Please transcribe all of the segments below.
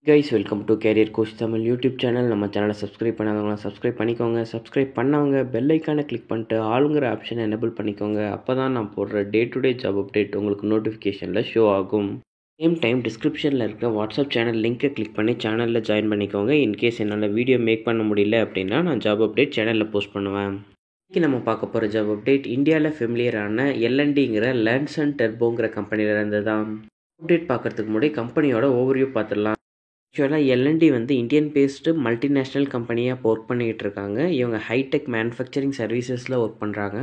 Guys welcome to carrier coach Tamil YouTube channel. நம்ம சேனலை subscribe பண்ணாதவங்களாம் subscribe பண்ணிக்கோங்க. சப்ஸ்கிரைப் பண்ணவங்க பெல் ஐக்கானை கிளிக் பண்ணிட்டு ஆளுங்கிற ஆப்ஷனை எனேபிள் பண்ணிக்கோங்க. அப்போ தான் நான் போடுற day to day job update உங்களுக்கு நோட்டிஃபிகேஷனில் ஷோ ஆகும். சேம் டைம் டிஸ்கிரிப்ஷனில் இருக்க வாட்ஸ்அப் சேனல் லிங்க்கை கிளிக் பண்ணி சேனலில் ஜாயின் பண்ணிக்கோங்க. இன்கேஸ் என்னால் வீடியோ மேக் பண்ண முடியல அப்படின்னா நான் ஜாப் அப்டேட் சேனலில் போஸ்ட் பண்ணுவேன். இன்றைக்கி நம்ம பார்க்க போகிற ஜாப் அப்டேட் இந்தியாவில் ஃபெமிலியரான எல்என்டிங்கிற லேண்ட்ஸ் அண்ட் டர்போங்கிற கம்பெனியிலேருந்து தான். அப்டேட் பார்க்குறதுக்கு முன்னாடி கம்பெனியோட ஓவர்வியூ பார்த்துடலாம். ஆக்சுவலாக எல்என்டி வந்து இந்தியன் பேஸ்டு மல்டிநேஷ்னல் கம்பெனியாக ஒர்க் பண்ணிக்கிட்டு இருக்காங்க. இவங்க ஹைடெக் மேனுஃபேக்சரிங் சர்வீசஸில் ஒர்க் பண்ணுறாங்க.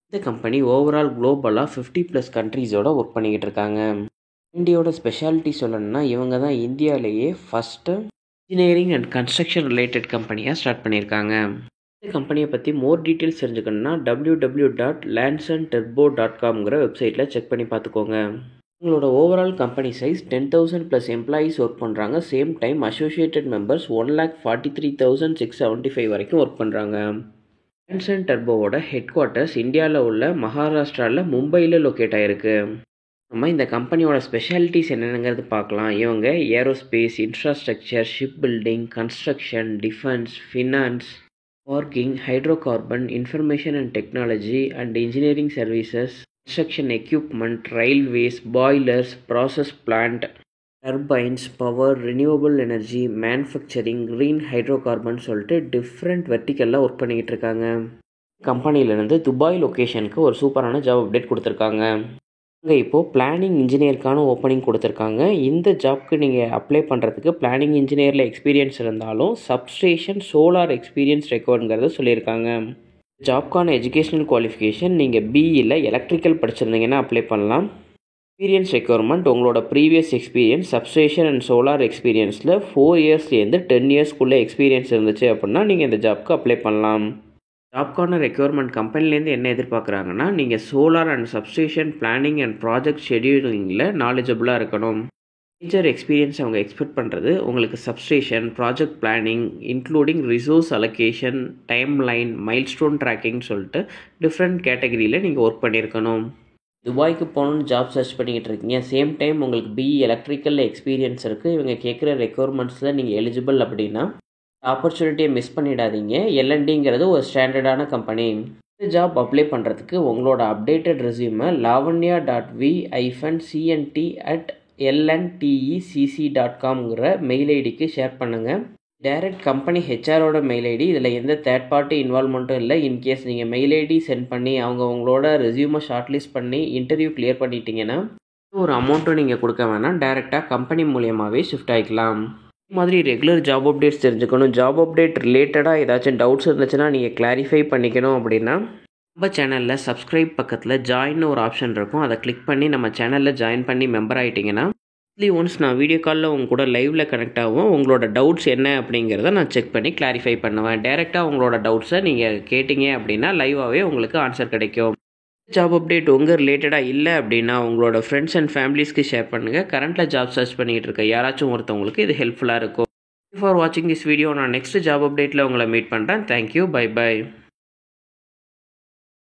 இந்த கம்பெனி ஓவரால் குளோபலாக 50+ கண்ட்ரீஸோட ஒர்க் பண்ணிக்கிட்டு இருக்காங்க. இந்தியோட ஸ்பெஷாலிட்டி சொல்லணும்னா இவங்க தான் இந்தியாவிலேயே first engineering and construction related கம்பெனியாக ஸ்டார்ட் பண்ணியிருக்காங்க. இந்த கம்பெனியை பற்றி மோர் டீட்டெயில்ஸ் தெரிஞ்சுக்கணுன்னா www.landsandturbo.comங்கிற வெப்சைட்டில் செக் பண்ணி பார்த்துக்கோங்க. உங்களோட overall company size 10,000+ employees work பண்ணுறாங்க. சேம் டைம் அசோசியேட்டட் மெம்பர்ஸ் 1,43,675 வரைக்கும் ஒர்க் பண்ணுறாங்க. லேண்ட்ஸ் அண்ட் டர்போவோட ஹெட் குவார்ட்டர்ஸ் இந்தியாவில் உள்ள மகாராஷ்டிராவில் மும்பையில் லொக்கேட் ஆகிருக்கு. நம்ம இந்த கம்பெனியோட ஸ்பெஷாலிட்டிஸ் என்னென்னங்கிறது பார்க்கலாம். இவங்க aerospace, infrastructure, shipbuilding, construction, defence, finance, parking, hydrocarbon, information and technology and engineering services, construction equipment, railways, boilers, process plant, turbines, power, renewable energy, manufacturing, green hydrocarbon சொல்லிட்டு டிஃப்ரெண்ட் வெர்டிக்கலில் ஒர்க் பண்ணிக்கிட்டு இருக்காங்க. கம்பெனிலேருந்து Dubai லொக்கேஷனுக்கு ஒரு சூப்பரான job update கொடுத்துருக்காங்க. அங்கே இப்போது planning இன்ஜினியருக்கான opening கொடுத்துருக்காங்க. இந்த ஜாப்க்கு நீங்கள் அப்ளை பண்ணுறதுக்கு பிளானிங் இன்ஜினியரில் எக்ஸ்பீரியன்ஸ் இருந்தாலும் சப்ஸ்டேஷன் சோலார் எக்ஸ்பீரியன்ஸ் ரெக்வயர்ங்கிறத சொல்லியிருக்காங்க. ஜாப்க்கான எஜுகேஷனல் குவாலிஃபிகேஷன் நீங்கள் பிஇயில் எலக்ட்ரிக்கல் படிச்சிருந்தீங்கன்னா அப்ளை பண்ணலாம். எக்ஸ்பீரியன்ஸ் ரெக்யர்மெண்ட் உங்களோட previous experience substation and solar எக்ஸ்பீரியன்ஸில் 4 இயர்ஸ்லேருந்து 10 இயர்ஸ்க்குள்ளே எக்ஸ்பீரியன்ஸ் இருந்துச்சு அப்படின்னா நீங்கள் இந்த ஜாப்க்கு அப்ளை பண்ணலாம். ஜாப்க்கான ரெக்யர்மெண்ட் கம்பெனிலேருந்து என்ன எதிர்பார்க்குறாங்கன்னா நீங்கள் solar and substation planning and project ஷெடியூலிங்கில் நாலேஜபிளாக இருக்கணும். மேஜர் எக்ஸ்பீரியன்ஸ் அவங்க எக்ஸ்பெக்ட் பண்ணுறது உங்களுக்கு substation, project planning including resource allocation, time line, milestone ட்ராக்கிங்னு சொல்லிட்டு டிஃப்ரெண்ட் கேட்டகரியில் நீங்கள் ஒர்க் பண்ணியிருக்கணும். துபாய்க்கு போகணுன்னு ஜாப் சர்ச் பண்ணிக்கிட்டு இருக்கீங்க. சேம் டைம் உங்களுக்கு பிஇ எலக்ட்ரிக்கலில் எக்ஸ்பீரியன்ஸ் இருக்குது. இவங்க கேட்குற ரெக்யர்மெண்ட்ஸில் நீங்கள் எலிஜிபிள் அப்படின்னா ஆப்பர்ச்சுனிட்டியை மிஸ் பண்ணிடாதீங்க. எல்என்டிங்கிறது ஒரு ஸ்டாண்டர்டான கம்பெனி. இந்த ஜாப் அப்ளை பண்ணுறதுக்கு உங்களோட அப்டேட்டட் ரெஸ்யூமை lavanya.v-cnt@lntecc.comங்கிற மெயில் ஐடிக்கு ஷேர் பண்ணுங்கள். டைரக்ட் கம்பெனி ஹெச்ஆரோட மெயில் ஐடி. இதில் எந்த தேர்ட் பார்ட்டி இன்வால்வ்மெண்ட்டும் இல்லை. இன்கேஸ் நீங்கள் மெயில் ஐடி சென்ட் பண்ணி அவங்க உங்களோட ரெஸ்யூமை ஷார்ட்லிஸ்ட் பண்ணி இன்டர்வியூ கிளியர் பண்ணிட்டீங்கன்னா ஒரு அமௌண்ட்டும் நீங்கள் கொடுக்க வேணாம். டைரெக்டாக கம்பெனி மூலியமாகவே ஷிஃப்ட் ஆகிக்கலாம். இது மாதிரி ரெகுலர் ஜாப் அப்டேட்ஸ் தெரிஞ்சுக்கணும். ஜாப் அப்டேட் ரிலேட்டடாக ஏதாச்சும் டவுட்ஸ் இருந்துச்சுன்னா நீங்கள் கிளாரிஃபை பண்ணிக்கணும் அப்படின்னா நம்ம சேனலில் சப்ஸ்கிரைப் பக்கத்தில் ஜாயின்னு ஒரு ஆப்ஷன் இருக்கும். அதை கிளிக் பண்ணி நம்ம சேனலில் ஜாயின் பண்ணி மெம்பர் ஆகிட்டிங்கன்னா ஒன்ஸ் நான் வீடியோ காலில் உங்க கூட லைவில் கனெக்ட் ஆகும். உங்களோட டவுட்ஸ் என்ன அப்படிங்கிறத நான் செக் பண்ணி கிளாரிஃபை பண்ணுவேன். டைரெக்டாக உங்களோட டவுட்ஸை நீங்கள் கேட்டிங்க அப்படின்னா லைவாகவே உங்களுக்கு ஆன்சர் கிடைக்கும். ஜாப் அப்டேட் உங்கள் ரிலேட்டடாக இல்லை அப்படின்னா உங்களோட ஃப்ரெண்ட்ஸ் அண்ட் ஃபேமிலிஸ்க்கு ஷேர் பண்ணுங்கள். கரண்ட்டில் ஜாப் சர்ச் பண்ணிகிட்டு இருக்க யாராச்சும் ஒருத்தவங்களுக்கு இது ஹெல்ப்ஃபுல்லாக இருக்கும். ஃபார் வாட்சிங் திஸ் வீடியோ. நான் நெக்ஸ்ட் ஜாப் அப்டேட்டில் உங்களை மீட் பண்ணுறேன். தேங்க்யூ. Bye by.